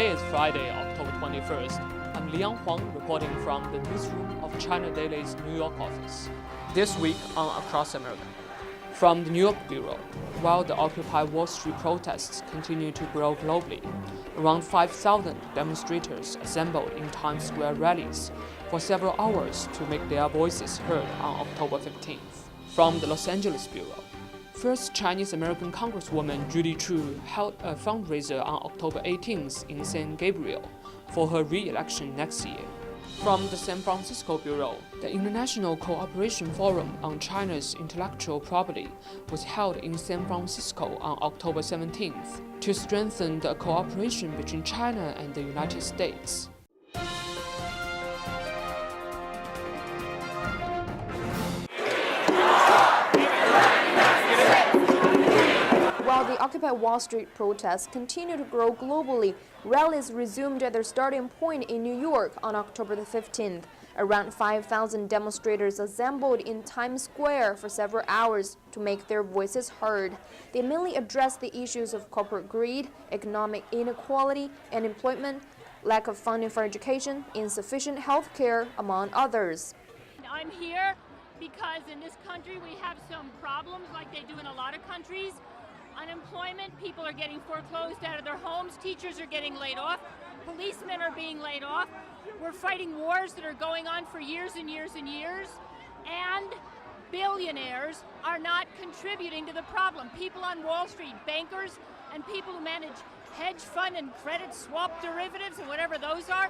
Today is Friday, October 21st. I'm Liang Huang reporting from the newsroom of China Daily's New York office. This week on Across America. From the New York Bureau, while the Occupy Wall Street protests continue to grow globally, around 5,000 demonstrators assembled in Times Square rallies for several hours to make their voices heard on October 15th. From the Los Angeles Bureau, first Chinese-American Congresswoman Judy Chu held a fundraiser on October 18th in San Gabriel for her re-election next year. From the San Francisco Bureau, the International Cooperation Forum on China's Intellectual Property was held in San Francisco on October 17th to strengthen the cooperation between China and the United States. While the Occupy Wall Street protests continue to grow globally, rallies resumed at their starting point in New York on October the 15th. Around 5,000 demonstrators assembled in Times Square for several hours to make their voices heard. They mainly addressed the issues of corporate greed, economic inequality, unemployment, lack of funding for education, insufficient health care, among others. I'm here because in this country we have some problems like they do in a lot of countries. Unemployment, people are getting foreclosed out of their homes, teachers are getting laid off, policemen are being laid off. We're fighting wars that are going on for years and years and years, and billionaires are not contributing to the problem. People on Wall Street, bankers, and people who manage hedge fund and credit swap derivatives and whatever those are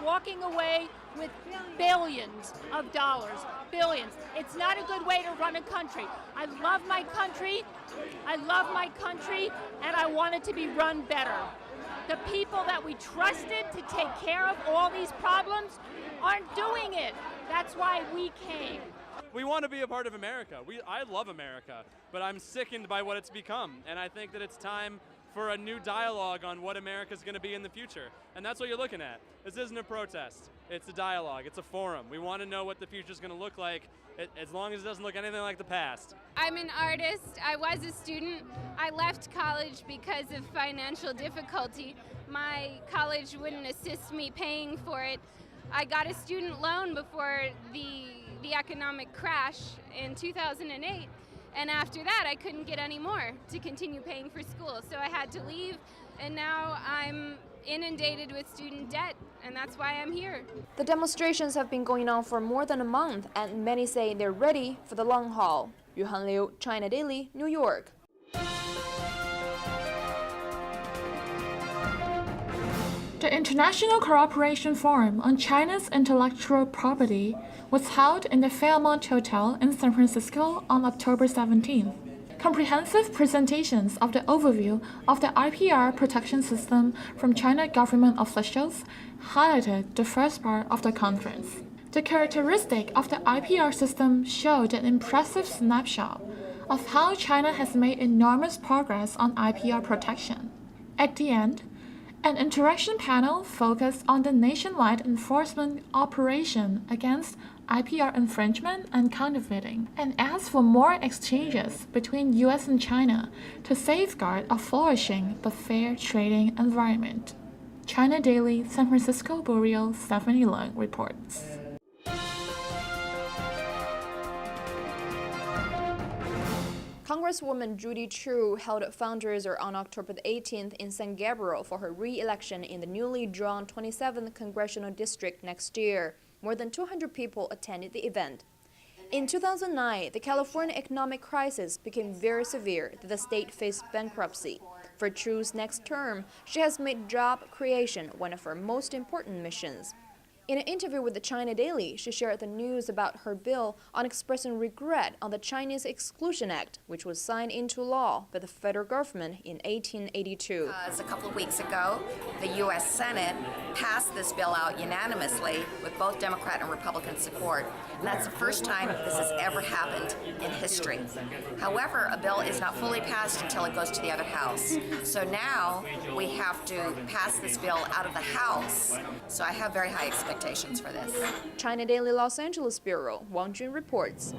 walking away with billions of dollars. Billions. It's not a good way to run a country. I love my country, and I want it to be run better. The people that we trusted to take care of all these problems aren't doing it. That's why we came. We want to be a part of America. I love America, but I'm sickened by what it's become, and I think that it's time for a new dialogue on what America's going to be in the future. And that's what you're looking at. This isn't a protest. It's a dialogue. It's a forum. We want to know what the future's going to look like, as long as it doesn't look anything like the past. I'm an artist. I was a student. I left college because of financial difficulty. My college wouldn't assist me paying for it. I got a student loan before the economic crash in 2008. And after that, I couldn't get any more to continue paying for school. So I had to leave, and now I'm inundated with student debt, and that's why I'm here. The demonstrations have been going on for more than a month, and many say they're ready for the long haul. Yuhan Liu, China Daily, New York. The International Cooperation Forum on China's Intellectual Property was held in the Fairmont Hotel in San Francisco on October 17th. Comprehensive presentations of the overview of the IPR protection system from China government officials highlighted the first part of the conference. The characteristic of the IPR system showed an impressive snapshot of how China has made enormous progress on IPR protection. At the end, an interaction panel focused on the nationwide enforcement operation against IPR infringement and counterfeiting, and asked for more exchanges between US and China to safeguard a flourishing but fair trading environment. China Daily, San Francisco Bureau, Stephanie Leung reports. Congresswoman Judy Chu held a fundraiser on October 18th in San Gabriel for her re-election in the newly drawn 27th Congressional District next year. More than 200 people attended the event. In 2009, the California economic crisis became very severe that the state faced bankruptcy. For Chu's next term, she has made job creation one of her most important missions. In an interview with the China Daily, she shared the news about her bill on expressing regret on the Chinese Exclusion Act, which was signed into law by the federal government in 1882. A couple of weeks ago, the U.S. Senate passed this bill out unanimously with both Democrat and Republican support. And that's the first time this has ever happened in history. However, a bill is not fully passed until it goes to the other house. So now we have to pass this bill out of the House. So I have very high expectations for this. China Daily Los Angeles Bureau, Wang Jun reports.